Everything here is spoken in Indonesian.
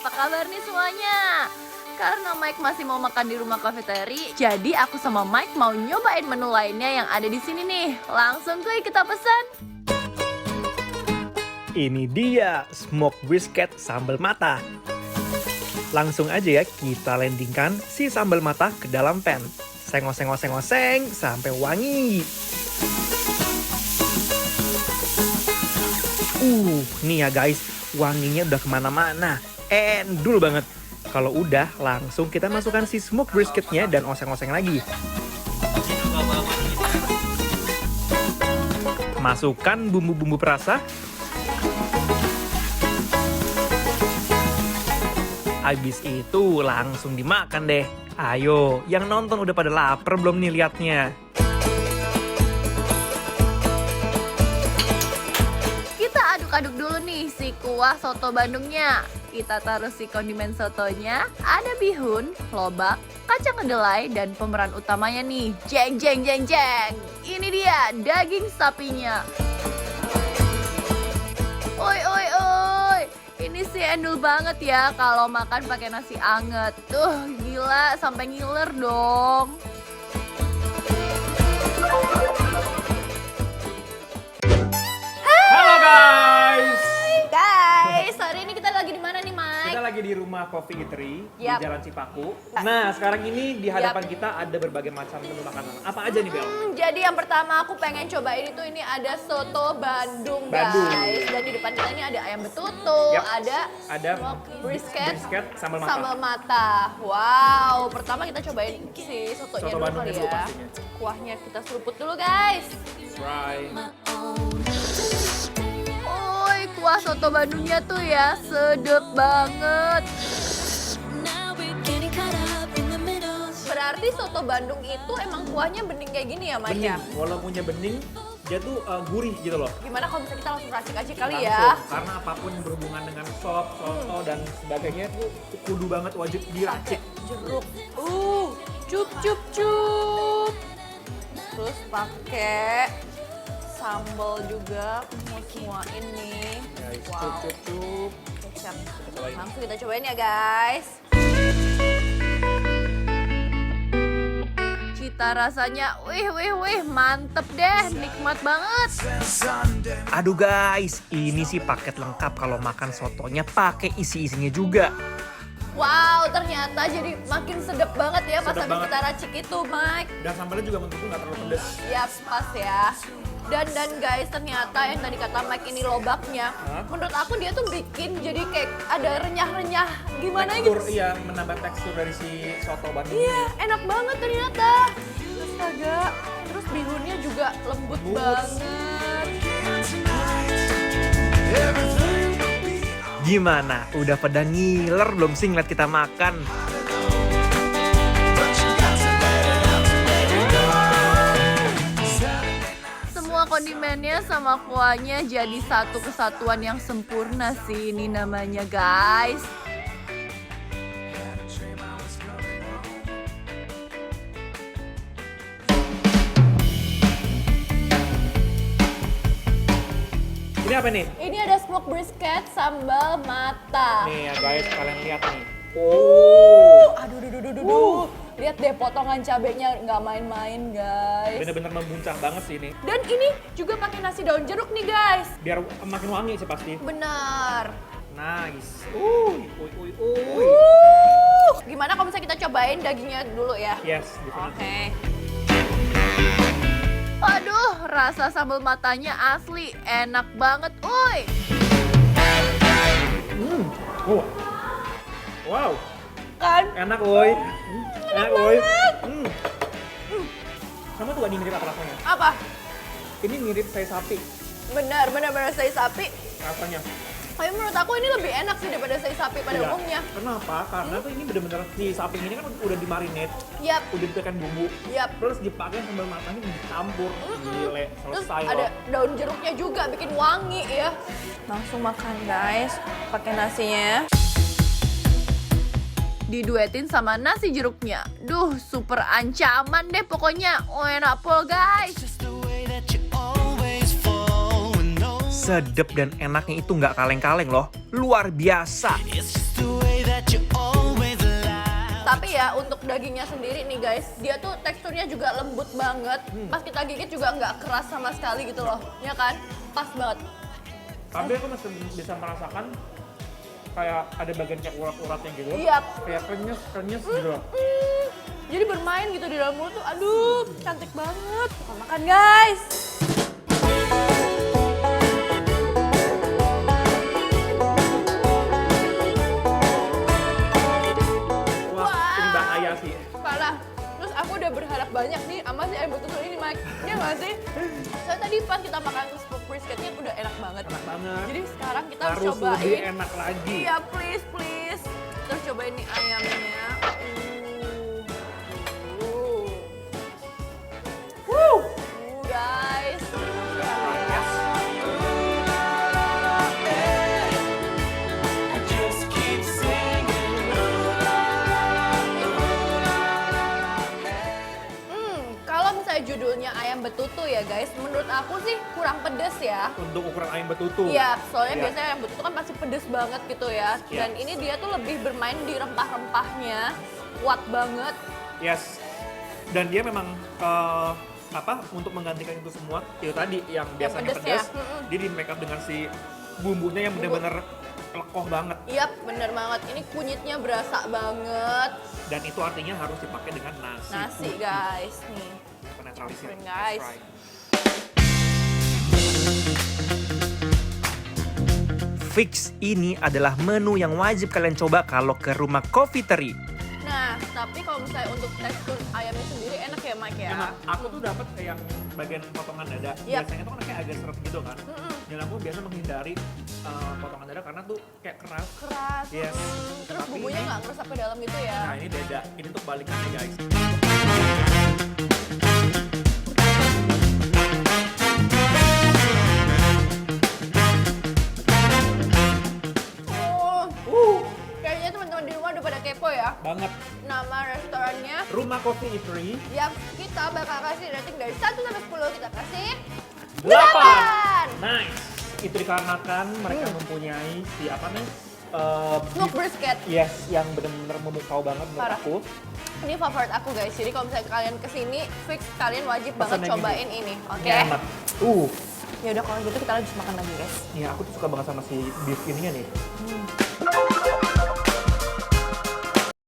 apa kabar nih semuanya? Karena Mike masih mau makan di rumah kafeteri, jadi aku sama Mike mau nyobain menu lainnya yang ada di sini nih. Langsung kuy kita pesan. Ini dia smoked brisket sambal mata. Langsung aja ya kita landingkan si sambal mata ke dalam pan. Seng-oseng sampai wangi. Nih ya guys, wanginya udah kemana-mana. Endul banget. Kalau udah, langsung kita masukkan si smoked brisketnya dan oseng-oseng lagi. Masukkan bumbu-bumbu perasa. Habis itu langsung dimakan deh. Ayo, yang nonton udah pada lapar belum nih liatnya? Kita aduk-aduk dulu nih si kuah soto Bandungnya. Kita taruh si kondimen sotonya, ada bihun, lobak, kacang kedelai, dan pemeran utamanya nih. Jeng. Ini dia daging sapinya. Oi. Ini sih endul banget ya kalau makan pakai nasi anget. Tuh, gila sampai ngiler dong. Halo guys! Guys, hari ini kita lagi di mana nih, Mike? Kita lagi di rumah Coffee Eatery di Yap. Jalan Cipaku. Nah, sekarang ini di hadapan kita ada berbagai macam menu makanan. Apa aja nih, Bel? Jadi yang pertama aku pengen cobain itu ini ada soto Bandung, Bandung. guys. Dan di depan kita ini ada ayam betutu, Yap. ada Ada brisket, sambal mata. sambal mata. Wow, pertama kita cobain si sotonya Soto dulu Bandungnya kali dulu ya. pastinya. Kuahnya kita seruput dulu, guys. Right. Oi, kuah soto Bandungnya tuh ya sedep banget. Berarti soto Bandung itu emang kuahnya bening kayak gini ya, Mike Bening, ya? walaupunnya bening, dia tuh gurih gitu loh. Gimana kalau misalnya kita langsung racik-racik kali Langsung, ya? karena apapun yang berhubungan dengan sop, soto, dan sebagainya itu kudu banget wajib diracik. Jeruk. Cup. Terus pakai sambal juga semua ini. Guys, Wow. cup. Kecap. cobain. Langsung kita cobain ya, guys. Cita rasanya, wih, mantep deh, nikmat banget. Aduh guys, ini sih paket lengkap kalau makan sotonya pakai isi-isinya juga. Wow, ternyata jadi makin sedap banget ya pas Sedap habis banget. kita racik itu, Mike. Dan sambalnya juga menurutku nggak terlalu pedes. Yap, pas ya. Dan guys, ternyata yang tadi kata Mike ini lobaknya, Hah? menurut aku dia tuh bikin jadi kayak ada renyah-renyah gimana Tekstur, gitu. iya, menambah tekstur dari si soto Bandung Iya, ini. enak banget ternyata. Astaga, terus bihunnya juga lembut Lembut. banget. Gimana? Udah pada ngiler belum sih ngeliat kita makan? Semua kondimennya sama kuahnya jadi satu kesatuan yang sempurna sih ini namanya, guys. Ini apa nih? Ini ada smoked brisket sambal mata. Nih ya guys, kalian lihat nih. Aduh. Lihat deh potongan cabenya nggak main-main, guys. Bener-bener membuncah banget sih ini. Dan ini juga pakai nasi daun jeruk nih, guys. Biar makin wangi sih pasti. Benar. Nice. Uy. Gimana kalau misalnya kita cobain dagingnya dulu ya? Yes, definitely. Oke. Aduh, rasa sambal matanya asli enak banget, uy. Oh. Wow, Kan? enak woi. Enak woi. Sama tuh gak mirip apa rasanya? Apa? Ini mirip sai sapi Benar sei sapi. rasanya. Tapi menurut aku ini lebih enak sih daripada sei sapi pada Iya. umumnya. Kenapa? Karena tuh ini bener-bener si sapi ini kan udah dimarinate, Yap, udah ditekan bumbu, yap. terus dipakai sambal matanya dicampur, gile, Terus selesai ada loh. daun jeruknya juga bikin wangi ya. Langsung makan guys, pakai nasinya. Diduetin sama nasi jeruknya. Duh, super ancaman deh pokoknya. Oh, enak po guys. Sedep dan enaknya itu nggak kaleng-kaleng loh, luar biasa. that you always lie. Tapi ya untuk dagingnya sendiri nih guys, dia tuh teksturnya juga lembut banget. Pas kita gigit juga nggak keras sama sekali gitu loh, ya kan? Pas banget. Tapi aku masih bisa merasakan kayak ada bagian kayak urat-uratnya gitu. Iya. Kayak krenyes gitu loh. Jadi bermain gitu di dalam mulut tuh, aduh cantik banget. Makan guys. Wah, ini bahaya sih. Parah. Terus aku udah berharap banyak nih sama si ayam betutu ini, Mike. Iya nggak sih? Soalnya tadi pas kita makan smoke brisketnya udah enak banget. Enak banget. Jadi sekarang kita Harus cobain. lebih enak lagi. Iya, please. Terus cobain nih ayamnya. Guys. I just keep singing. Kalau misalnya judulnya ayam betutu ya guys, menurut aku sih kurang pedes ya. Untuk ukuran ayam betutu. Iya, soalnya Iya. biasanya ayam betutu kan pasti pedes banget gitu ya. Iya. Dan ini dia tuh lebih bermain di rempah-rempahnya, kuat banget. Yes. Dan dia memang untuk menggantikan itu semua itu tadi yang biasanya pedes ya. pedas, dia di make up dengan si bumbunya yang bener-bener lekoh banget. Iya, bener banget. Ini kunyitnya berasa banget. Dan itu artinya harus dipakai dengan nasi. Nasi guys, nih. Penetralisir. Guys. That's right. Fix ini adalah menu yang wajib kalian coba kalau ke rumah Coffeetery. Nah, tapi kalau misalnya untuk tekstur ayamnya sendiri enak ya Mike ya? Emang aku tuh dapat yang bagian potongan dada. Yap. Biasanya tuh kan kayak agak seret gitu kan. Dan aku biasa menghindari potongan dada karena tuh kayak keras. Keras. Yes. Terus Tapi bumbunya ini- nggak ngeresap ke dalam gitu ya? Nah ini beda. Ini tuh kebalikannya guys. Kayaknya teman-teman di rumah udah pada kepo ya. Banget. Nama restorannya Rumah Coffeetery. yang kita bakal kasih rating dari 1 sampai 10, kita kasih 8. Nice. Itu dikarenakan mereka mempunyai si apa nih? Smoke brisket. Yes, yang benar-benar memukau banget menurut Parah. aku. Ini favorit aku guys. Jadi kalau misalnya kalian kesini, fix kalian wajib banget Pesen yang cobain ini. Oke? Ini enak. Ya udah kalau gitu kita lanjut makan lagi guys. Ya aku tuh suka banget sama si beef ininya nih.